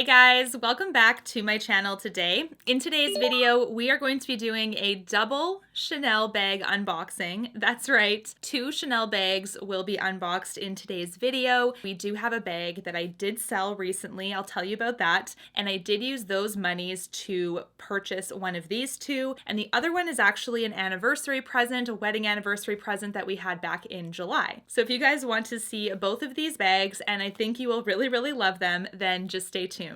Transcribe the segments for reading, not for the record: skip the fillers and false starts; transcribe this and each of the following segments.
Hey guys, welcome back to my channel today. In today's video, we are going to be doing a double Chanel bag unboxing. That's right, 2 Chanel bags will be unboxed in today's video. We do have a bag that I did sell recently, I'll tell you about that, and I did use those monies to purchase one of these 2, and the other one is actually an anniversary present, a wedding anniversary present that we had back in July. So if you guys want to see both of these bags, and I think you will really love them, then just stay tuned.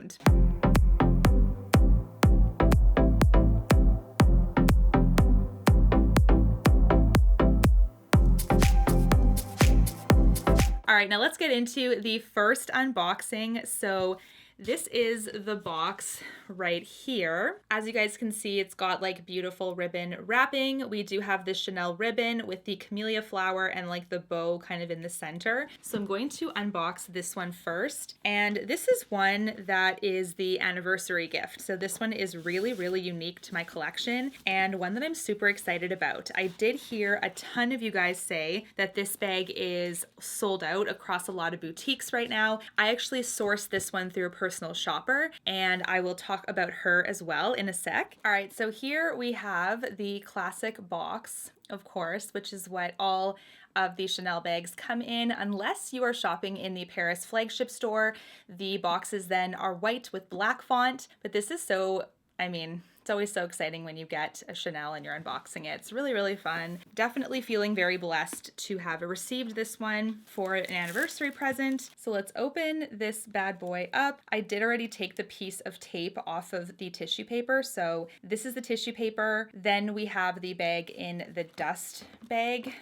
All right, now let's get into the first unboxing. So this is the box right here. As you guys can see, it's got like beautiful ribbon wrapping. We do have the Chanel ribbon with the camellia flower and like the bow kind of in the center. So I'm going to unbox this one first. And this is one that is the anniversary gift. So this one is really unique to my collection and one that I'm super excited about. I did hear a ton of you guys say that this bag is sold out across a lot of boutiques right now. I actually sourced this one through a personal shopper, and I will talk about her as well in a sec. All right, so here we have the classic box, of course, which is what all of the Chanel bags come in, unless you are shopping in the Paris flagship store. The boxes then are white with black font, but this is so, it's always so exciting when you get a Chanel and you're unboxing it. It's really fun. Definitely feeling very blessed to have received this one for an anniversary present. So let's open this bad boy up. I did already take the piece of tape off of the tissue paper. So this is the tissue paper. Then we have the bag in the dust bag,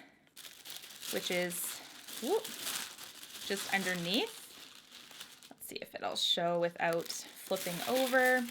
which is just underneath. Let's see if it'll show without flipping over.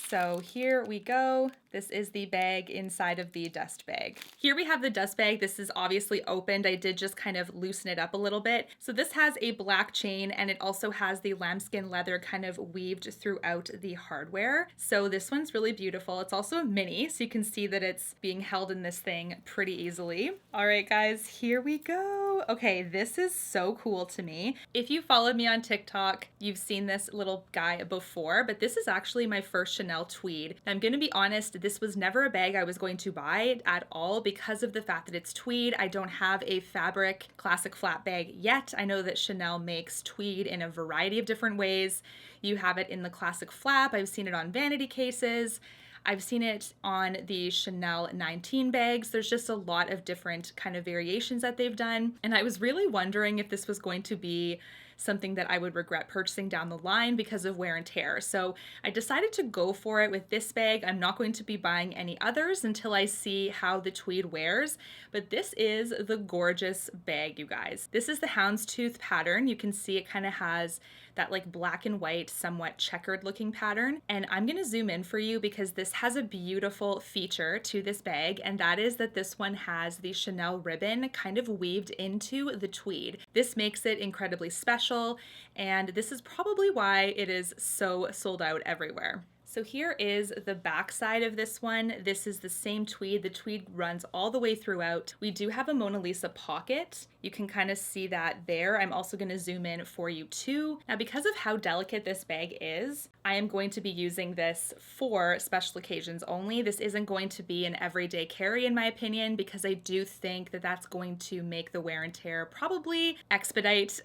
So here we go. This is the bag inside of the dust bag. Here we have the dust bag. This is obviously opened. I did just kind of loosen it up a little bit. So this has a black chain and it also has the lambskin leather kind of weaved throughout the hardware. So this one's really beautiful. It's also a mini, so you can see that it's being held in this thing pretty easily. All right, guys, here we go. Okay, this is so cool to me. If you followed me on TikTok, you've seen this little guy before, but this is actually my first Chanel Tweed. I'm gonna be honest, this was never a bag I was going to buy at all because of the fact that it's tweed. I don't have a fabric classic flat bag yet. I know that Chanel makes tweed in a variety of different ways. You have it in the classic flap. I've seen it on vanity cases. I've seen it on the Chanel 19 bags. There's just a lot of different kind of variations that they've done. And I was really wondering if this was going to be something that I would regret purchasing down the line because of wear and tear. So I decided to go for it with this bag. I'm not going to be buying any others until I see how the tweed wears, but this is the gorgeous bag, you guys. This is the Houndstooth pattern. You can see it kind of has that like black and white, somewhat checkered looking pattern. And I'm gonna zoom in for you because this has a beautiful feature to this bag, and that is that this one has the Chanel ribbon kind of weaved into the tweed. This makes it incredibly special, and this is probably why it is so sold out everywhere. So here is the back side of this one. This is the same tweed. The tweed runs all the way throughout. We do have a Mona Lisa pocket. You can kind of see that there. I'm also going to zoom in for you too. Now, because of how delicate this bag is, I am going to be using this for special occasions only. This isn't going to be an everyday carry in my opinion, because I do think that that's going to make the wear and tear probably expedite.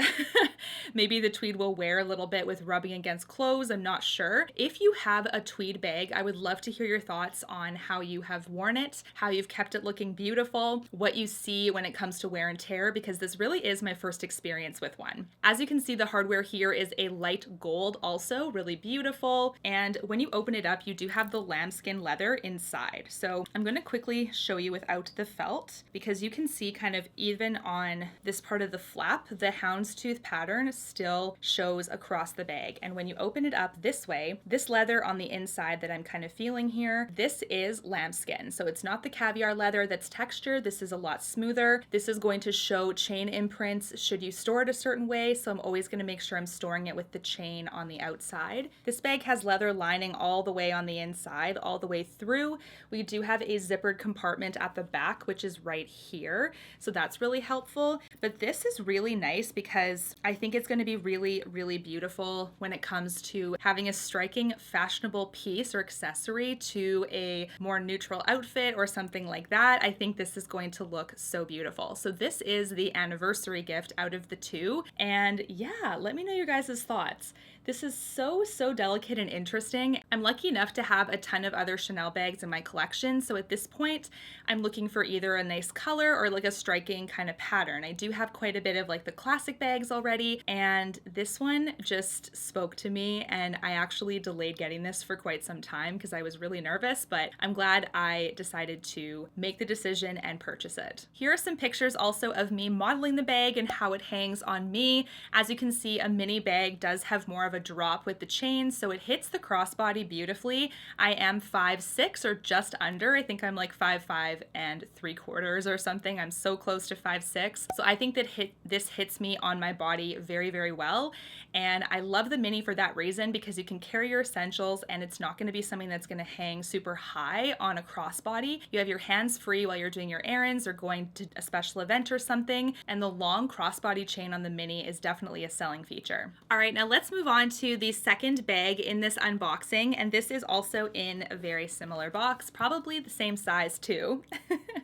Maybe the tweed will wear a little bit with rubbing against clothes. I'm not sure. If you have a tweed bag, I would love to hear your thoughts on how you have worn it, how you've kept it looking beautiful, what you see when it comes to wear and tear, because this really is my first experience with one. As you can see, the hardware here is a light gold, also really beautiful. And when you open it up, you do have the lambskin leather inside. So I'm going to quickly show you without the felt, because you can see kind of even on this part of the flap, the houndstooth pattern still shows across the bag. And when you open it up this way, this leather on the the inside that I'm kind of feeling here. This is lambskin, so it's not the caviar leather that's textured. This is a lot smoother. This is going to show chain imprints should you store it a certain way, so I'm always going to make sure I'm storing it with the chain on the outside. This bag has leather lining all the way on the inside, all the way through. We do have a zippered compartment at the back, which is right here, so that's really helpful. But this is really nice because I think it's going to be really, really beautiful when it comes to having a striking, fashionable piece or accessory to a more neutral outfit or something like that. I think this is going to look so beautiful. So this is the anniversary gift out of the two. And yeah, let me know your guys' thoughts. This is so delicate and interesting. I'm lucky enough to have a ton of other Chanel bags in my collection. So at this point, I'm looking for either a nice color or like a striking kind of pattern. I do have quite a bit of like the classic bags already, and this one just spoke to me, and I actually delayed getting this for quite some time because I was really nervous, but I'm glad I decided to make the decision and purchase it. Here are some pictures also of me modeling the bag and how it hangs on me. As you can see, a mini bag does have more of a drop with the chain, so it hits the crossbody beautifully. I am 5'6" or just under. I think I'm like 5'5" and 3/4 or something. I'm so close to 5'6". So I think that this hits me on my body very, very well. And I love the mini for that reason, because you can carry your essentials and it's not going to be something that's going to hang super high on a crossbody. You have your hands free while you're doing your errands or going to a special event or something. And the long crossbody chain on the mini is definitely a selling feature. All right, now let's move on to the second bag in this unboxing, and this is also in a very similar box, probably the same size too.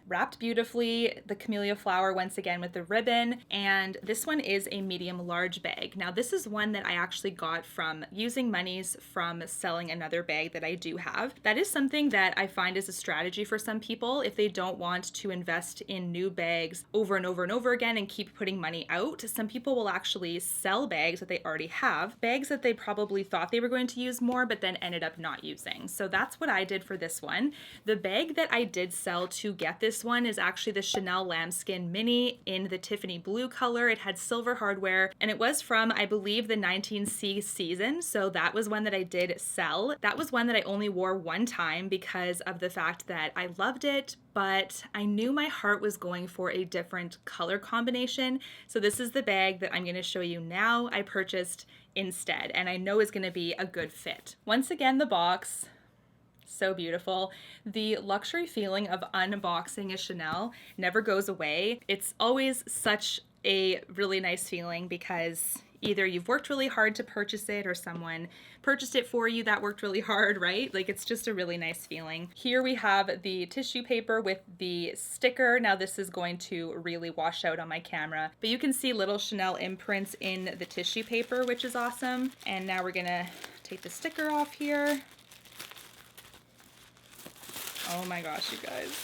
Wrapped beautifully, the camellia flower once again with the ribbon, and this one is a medium large bag. Now this is one that I actually got from using monies from selling another bag that I do have. That is something that I find is a strategy for some people if they don't want to invest in new bags over and over and over again and keep putting money out. Some people will actually sell bags that they already have, bags that they probably thought they were going to use more but then ended up not using. So that's what I did for this one. The bag that I did sell to get this one is actually the Chanel lambskin mini in the Tiffany blue color. It had silver hardware and it was from, I believe, the 19C season. So that was one that I did sell. That was one that I only wore one time because of the fact that I loved it, but I knew my heart was going for a different color combination. So this is the bag that I'm going to show you now I purchased instead, and I know is going to be a good fit. Once again, the box, so beautiful. The luxury feeling of unboxing a Chanel never goes away. It's always such a really nice feeling because either you've worked really hard to purchase it or someone purchased it for you that worked really hard, right? Like, it's just a really nice feeling. Here we have the tissue paper with the sticker. Now this is going to really wash out on my camera, but you can see little Chanel imprints in the tissue paper, which is awesome. And now we're gonna take the sticker off here. Oh my gosh, you guys.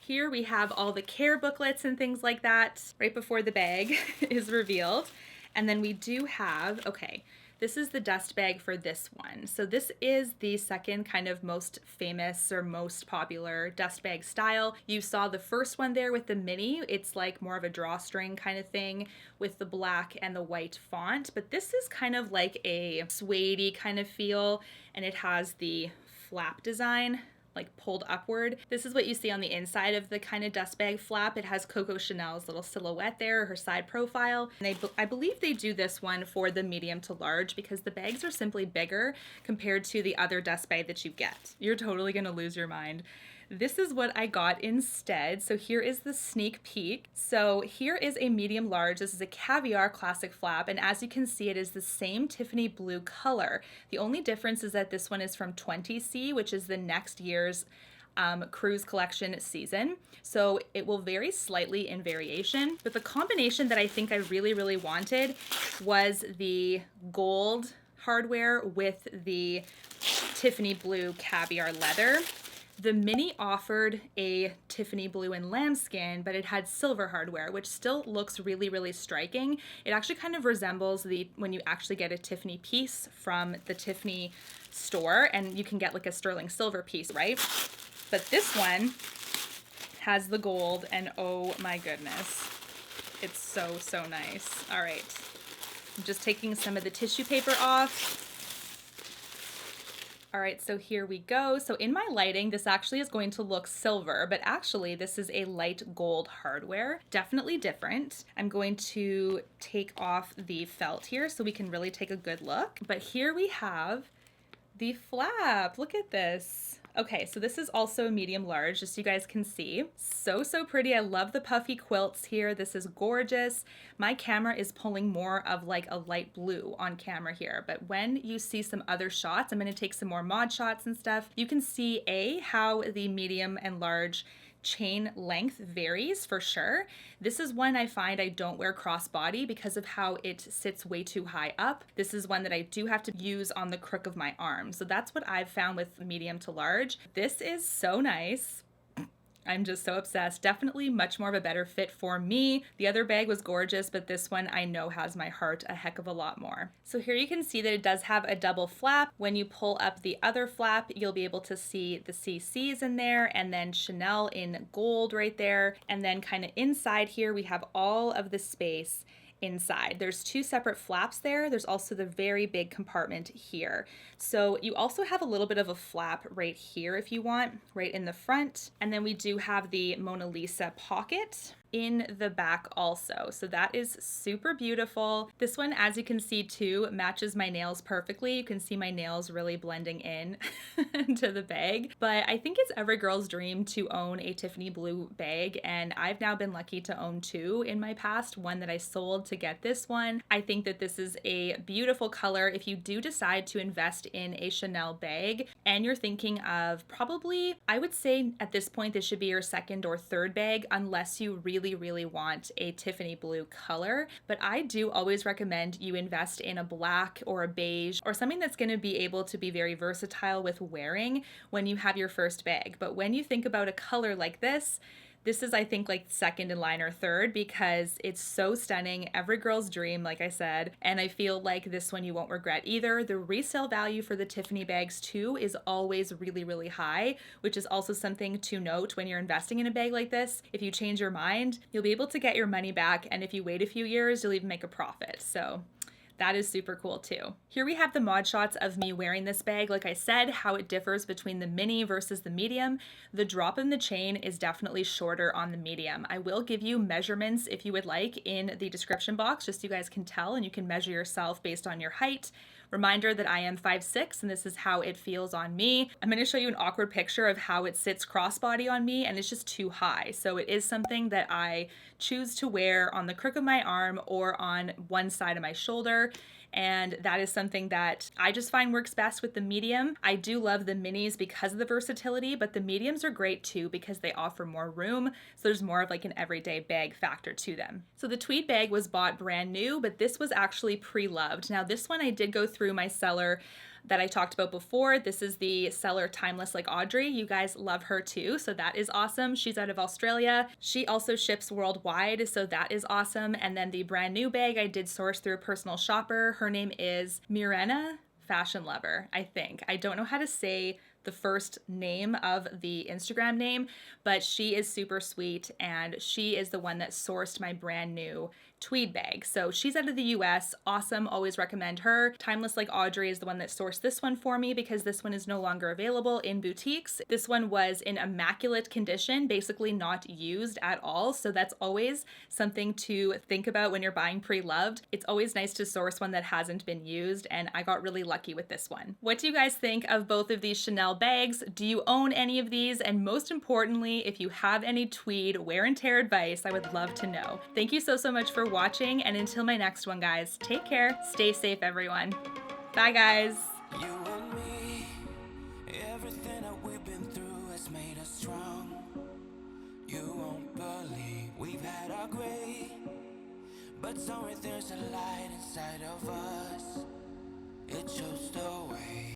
Here we have all the care booklets and things like that right before the bag is revealed. And then we do have, okay, this is the dust bag for this one. So this is the second kind of most famous or most popular dust bag style. You saw the first one there with the mini. It's like more of a drawstring kind of thing with the black and the white font. But this is kind of like a suede-y kind of feel, and it has the flap design like pulled upward. This is what you see on the inside of the kind of dust bag flap. It has Coco Chanel's little silhouette there, her side profile. And I believe they do this one for the medium to large because the bags are simply bigger compared to the other dust bag that you get. You're totally gonna lose your mind. This is what I got instead. So here is the sneak peek. So here is a medium large. This is a caviar classic flap. And as you can see, it is the same Tiffany blue color. The only difference is that this one is from 20C, which is the next year's cruise collection season. So it will vary slightly in variation, but the combination that I think I really, really wanted was the gold hardware with the Tiffany blue caviar leather. The mini offered a Tiffany blue and lambskin, but it had silver hardware, which still looks really, really striking. It actually kind of resembles when you actually get a Tiffany piece from the Tiffany store, and you can get like a sterling silver piece, right? But this one has the gold, and oh my goodness, it's so, so nice. All right, I'm just taking some of the tissue paper off. All right, so here we go. So in my lighting, this actually is going to look silver, but actually this is a light gold hardware. Definitely different. I'm going to take off the felt here so we can really take a good look. But here we have the flap. Look at this. Okay, so this is also medium large, just so you guys can see. So pretty. I love the puffy quilts here. This is gorgeous. My camera is pulling more of like a light blue on camera here, but when you see some other shots, I'm gonna take some more mod shots and stuff. You can see how the medium and large chain length varies for sure. This is one I find I don't wear crossbody because of how it sits way too high up. This is one that I do have to use on the crook of my arm. So that's what I've found with medium to large. This is so nice. I'm just so obsessed. Definitely much more of a better fit for me. The other bag was gorgeous, but this one I know has my heart a heck of a lot more. So here you can see that it does have a double flap. When you pull up the other flap, you'll be able to see the CCs in there and then Chanel in gold right there. And then kind of inside here, we have all of the space inside. There's two separate flaps there. There's also the very big compartment here. So you also have a little bit of a flap right here if you want, right in the front. And then we do have the Mona Lisa pocket in the back also. So that is super beautiful. This one, as you can see too, matches my nails perfectly. You can see my nails really blending in to the bag. But I think it's every girl's dream to own a Tiffany blue bag, and I've now been lucky to own two in my past, one that I sold to get this one. I think that this is a beautiful color. If you do decide to invest in a Chanel bag and you're thinking of probably, I would say at this point, this should be your second or third bag unless you really want a Tiffany blue color. But I do always recommend you invest in a black or a beige or something that's going to be able to be very versatile with wearing when you have your first bag. But when you think about a color like this is, I think, like second in line or third because it's so stunning. Every girl's dream, like I said. And I feel like this one you won't regret either. The resale value for the Tiffany bags too is always really high, which is also something to note when you're investing in a bag like this. If you change your mind, you'll be able to get your money back. And if you wait a few years, you'll even make a profit. So that is super cool too. Here we have the mod shots of me wearing this bag. Like I said, how it differs between the mini versus the medium. The drop in the chain is definitely shorter on the medium. I will give you measurements if you would like in the description box, just so you guys can tell and you can measure yourself based on your height. Reminder that I am 5'6" and this is how it feels on me. I'm going to show you an awkward picture of how it sits crossbody on me, and it's just too high. So it is something that I choose to wear on the crook of my arm or on one side of my shoulder. And that is something that I just find works best with the medium. I do love the minis because of the versatility, but the mediums are great too because they offer more room. So there's more of like an everyday bag factor to them. So the Tweed bag was bought brand new, but this was actually pre-loved. Now this one I did go through my seller that I talked about before. This is the seller Timelesslikeaudrey. You guys love her too, so that is awesome. She's out of Australia. She also ships worldwide, so that is awesome. And then the brand new bag I did source through a personal shopper. Her name is Mirena Fashion Lover, I think. I don't know how to say the first name of the Instagram name, but she is super sweet and she is the one that sourced my brand new Tweed bag. So she's out of the US. Awesome. Always recommend her. Timelesslikeaudrey is the one that sourced this one for me because this one is no longer available in boutiques. This one was in immaculate condition, basically not used at all. So that's always something to think about when you're buying pre-loved. It's always nice to source one that hasn't been used, and I got really lucky with this one. What do you guys think of both of these Chanel bags? Do you own any of these? And most importantly, if you have any Tweed wear and tear advice, I would love to know. Thank you so much for watching, and until my next one, guys, take care, stay safe, everyone. Bye, guys. You and me, everything that we've been through has made us strong. You won't believe we've had our gray, but somewhere there's a light inside of us.